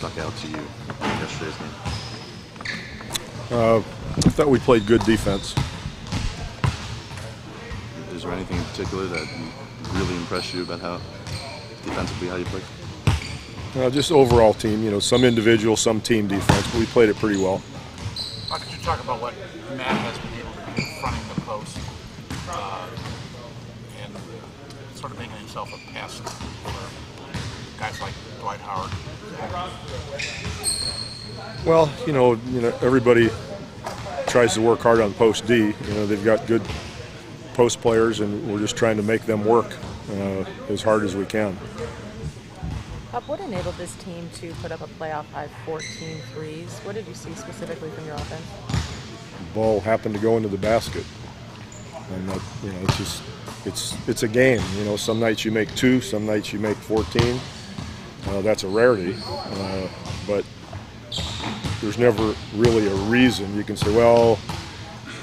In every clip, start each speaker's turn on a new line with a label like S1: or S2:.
S1: stuck out to you in yesterday's game?
S2: I thought we played good defense.
S1: Is there anything in particular that really impressed you about how defensively how you played?
S2: Just overall team, some individual, some team defense, but we played it pretty well.
S3: How could you talk about what Matt has been able to do fronting the post and sort of making himself a pest for guys like Dwight Howard?
S2: Well, everybody tries to work hard on post D. They've got good post players, and we're just trying to make them work as hard as we can.
S4: What enabled this team to put up a playoff high 14 threes? What did you see specifically from your offense?
S2: The ball happened to go into the basket, and that, it's a game. Some nights you make 2, some nights you make 14. That's a rarity, but there's never really a reason you can say, well,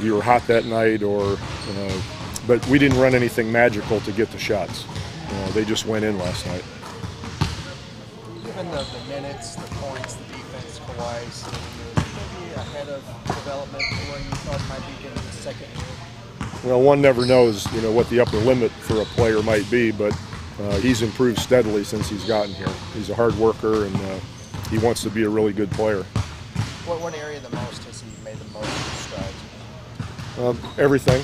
S2: you were hot that night, or but we didn't run anything magical to get the shots. They just went in last night.
S5: Given the minutes, the points, the defense, Kawhi's maybe ahead of development where you thought it might be getting the second year?
S2: Well, one never knows, what the upper limit for a player might be, but he's improved steadily since he's gotten here. He's a hard worker, and he wants to be a really good player.
S5: What area the most has he made the most strides?
S2: Everything,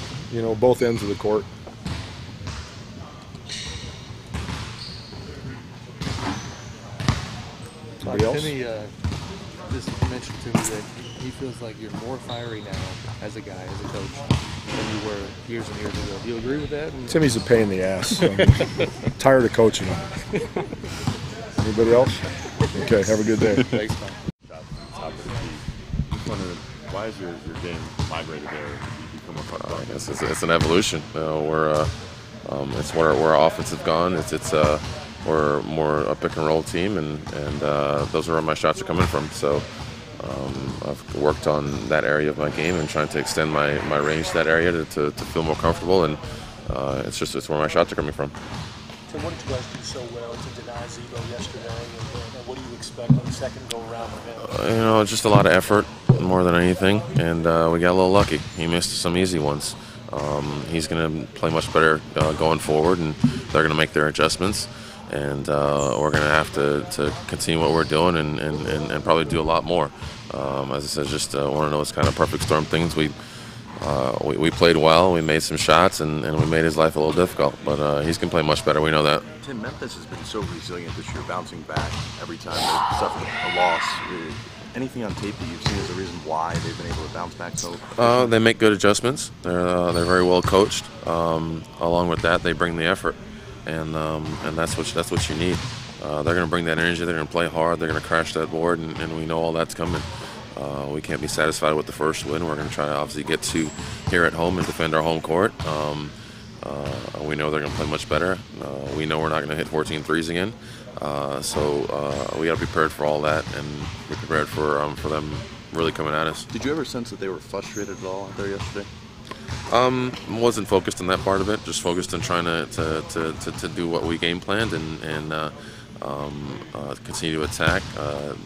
S2: both ends of the court. Somebody else?
S6: Timmy just mentioned to me that he feels like you're more fiery now as a guy, as a coach, than you were years and years ago. Do you agree with that?
S2: Timmy's a pain in the ass. I'm tired of coaching him. Anybody else? Okay, have a good day.
S6: Thanks, man.
S1: Why is your game migrated there? You become a part of it?
S7: It's an evolution. It's where our offense has gone. We're more a pick and roll team, and those are where my shots are coming from. So I've worked on that area of my game and trying to extend my range to that area to feel more comfortable, and it's where my shots are coming from.
S8: So what did you guys do so well to deny Zebo yesterday, and what do you expect on the second go-around with him?
S7: Just a lot of effort more than anything, and we got a little lucky. He missed some easy ones. He's going to play much better going forward, and they're going to make their adjustments. And we're going to have to continue what we're doing and probably do a lot more. As I said, just one of those kind of perfect storm things. We played well, we made some shots, and we made his life a little difficult. But he's going to play much better, we know that.
S1: Tim, Memphis has been so resilient this year, bouncing back every time they've suffered a loss. Anything on tape that you've seen as a reason why they've been able to bounce back so?
S7: They make good adjustments. They're very well coached. Along with that, they bring the effort. And that's what you need. They're going to bring that energy. They're going to play hard. They're going to crash that board, and we know all that's coming. We can't be satisfied with the first win. We're going to try to obviously get to here at home and defend our home court. We know they're going to play much better. We know we're not going to hit 14 threes again. So we got to be prepared for all that and be prepared for them really coming at us.
S1: Did you ever sense that they were frustrated at all out there yesterday?
S7: Wasn't focused on that part of it. Just focused on trying to do what we game planned and continue to attack.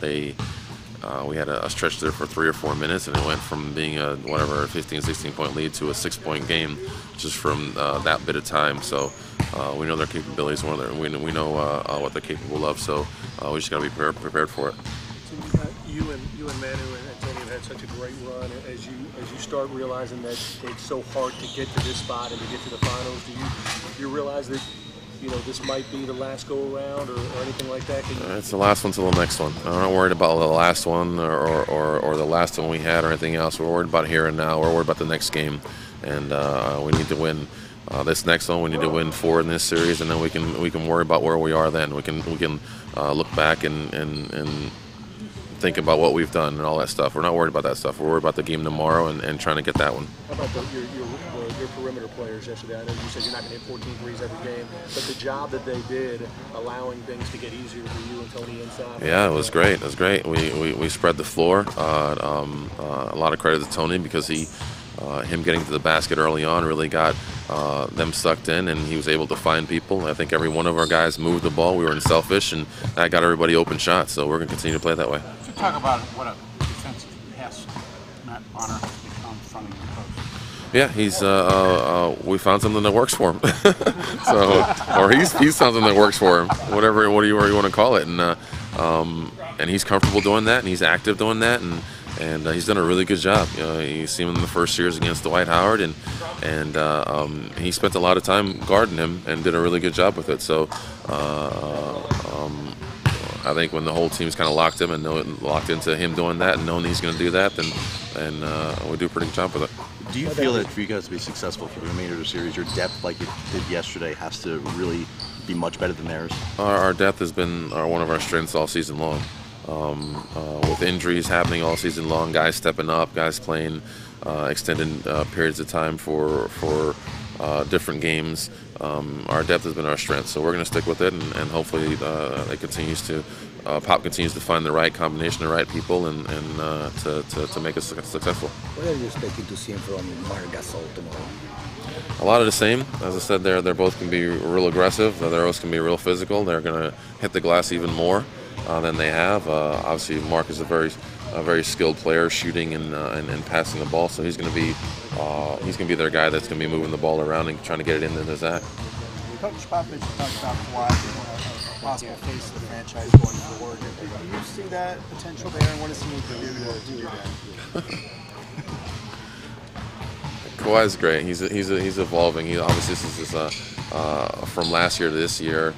S7: We had a stretch there for 3 or 4 minutes, and it went from being a 15, 16 point lead to a 6-point game just from that bit of time. So we know their capabilities. We know what they're capable of. So we just got to be prepared for it.
S8: So you and Manu and Tony have had such a great run. As you start realizing that it's so hard to get to this spot and to get to the finals, do you realize that this might be the last go around or anything like that?
S7: It's the last one till the next one. I'm not worried about the last one or the last one we had or anything else. We're worried about here and now. We're worried about the next game, and we need to win this next one. We need to win 4 in this series, and then we can worry about where we are. Then we can look back and think about what we've done and all that stuff. We're not worried about that stuff. We're worried about the game tomorrow and trying to get that one.
S8: How about your perimeter players yesterday? I know you said you're not going to hit 14 threes every game, but the job that they did, allowing things to get easier for you and Tony inside.
S7: Yeah, it was great. It was great. We spread the floor. A lot of credit to Tony because he him getting to the basket early on really got them sucked in, and he was able to find people. I think every one of our guys moved the ball. We were unselfish, and that got everybody open shots. So we're going to continue to play that way.
S3: So talk about what a defensive pest Matt Bonner has become from your coach.
S7: Yeah, he's we found something that works for him. So, or he's found something that works for him. Whatever you want to call it, and he's comfortable doing that, and he's active doing that, and he's done a really good job. You see him in the first years against Dwight Howard, and he spent a lot of time guarding him and did a really good job with it. So I think when the whole team's kind of locked him and locked into him doing that and knowing he's going to do that, then we do a pretty good job with it.
S1: Do you feel that for you guys to be successful for the remainder of the series, your depth, like it did yesterday, has to really be much better than theirs?
S7: Our depth has been one of our strengths all season long. With injuries happening all season long, guys stepping up, guys playing extended periods of time for different games. Our depth has been our strength, so we're going to stick with it, and hopefully it continues to Pop continues to find the right combination, the right people, and to make us successful.
S9: What are you expecting to see from Marc Gasol tomorrow?
S7: A lot of the same. As I said, they're both can be real aggressive. They're both can be real physical. They're going to hit the glass even more than they have. Obviously, Marc is a very skilled player, shooting and passing the ball. So he's going to be their guy that's going to be moving the ball around and trying to get it into Zach.
S5: Coach Popovich talked about Kawhi being a possible face of the franchise going forward. Do you see that potential there, and what does he need to do that?
S7: Kawhi's great. He's evolving. He obviously this is from last year to this year.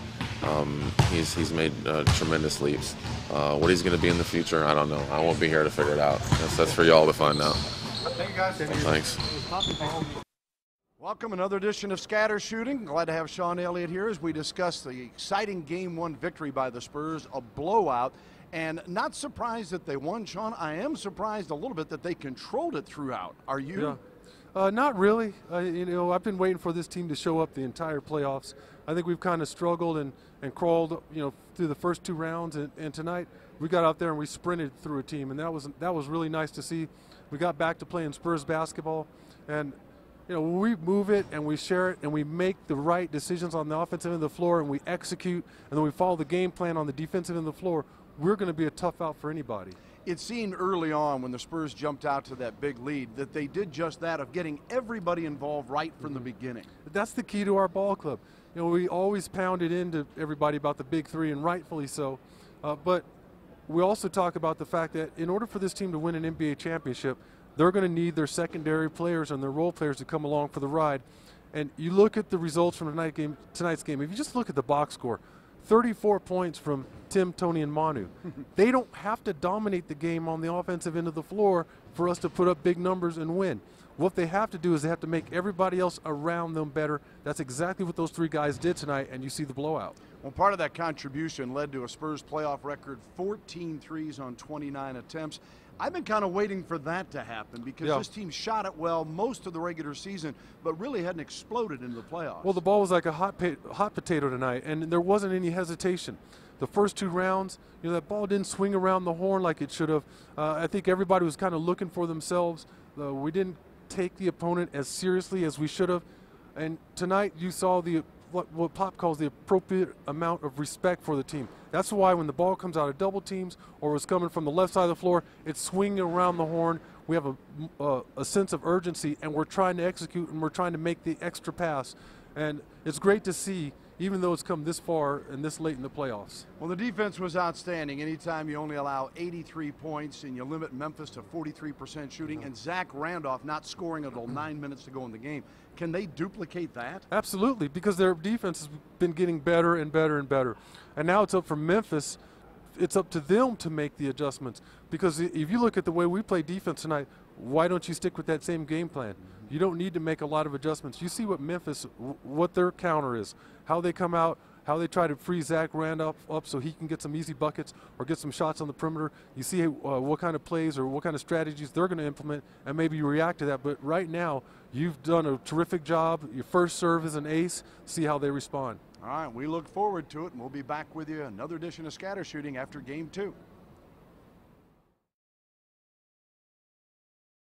S7: He's made tremendous leaps. What he's going to be in the future, I don't know. I won't be here to figure it out. That's for y'all to find out.
S3: Thank you, guys.
S7: Thanks.
S10: Welcome, another edition of Scatter Shooting. Glad to have Sean Elliott here as we discuss the exciting Game 1 victory by the Spurs, a blowout. And not surprised that they won, Sean. I am surprised a little bit that they controlled it throughout. Are you?
S11: Yeah. Not really. I've been waiting for this team to show up the entire playoffs. I think we've kind of struggled and crawled, through the first two rounds. And tonight we got out there and we sprinted through a team, and that was really nice to see. We got back to playing Spurs basketball, and we move it and we share it and we make the right decisions on the offensive end of the floor and we execute, and then we follow the game plan on the defensive end of the floor. We're going to be a tough out for anybody.
S10: It seemed early on when the Spurs jumped out to that big lead that they did just that, of getting everybody involved right from the beginning.
S11: That's the key to our ball club. We always pounded into everybody about the big three, and rightfully so. But we also talk about the fact that in order for this team to win an NBA championship, they're going to need their secondary players and their role players to come along for the ride. And you look at the results from tonight's game. If you just look at the box score, 34 points from Tim, Tony, and Manu. They don't have to dominate the game on the offensive end of the floor for us to put up big numbers and win. What they have to do is they have to make everybody else around them better. That's exactly what those three guys did tonight, and you see the blowout.
S10: Well, part of that contribution led to a Spurs playoff record, 14 threes on 29 attempts. I've been kind of waiting for that to happen because this team shot it well most of the regular season, but really hadn't exploded into the playoffs.
S11: Well, the ball was like a hot potato tonight, and there wasn't any hesitation. The first two rounds, that ball didn't swing around the horn like it should have. I think everybody was kind of looking for themselves. We didn't take the opponent as seriously as we should have. And tonight you saw what Pop calls the appropriate amount of respect for the team. That's why when the ball comes out of double teams or is coming from the left side of the floor, it's swinging around the horn. We have a sense of urgency, and we're trying to execute, and we're trying to make the extra pass. And it's great to see, even though it's come this far and this late in the playoffs.
S10: Well, the defense was outstanding. Anytime you only allow 83 points and you limit Memphis to 43% shooting, and Zach Randolph not scoring until 9 minutes to go in the game, can they duplicate that?
S11: Absolutely, because their defense has been getting better and better and better. And now it's up for Memphis. It's up to them to make the adjustments. Because if you look at the way we play defense tonight, why don't you stick with that same game plan? You don't need to make a lot of adjustments. You see what Memphis, what their counter is, how they come out, how they try to free Zach Randolph up so he can get some easy buckets or get some shots on the perimeter. You see what kind of plays or what kind of strategies they're going to implement, and maybe you react to that. But right now, you've done a terrific job. Your first serve is an ace. See how they respond.
S10: All right, we look forward to it, and we'll be back with you another edition of Scatter Shooting after Game 2.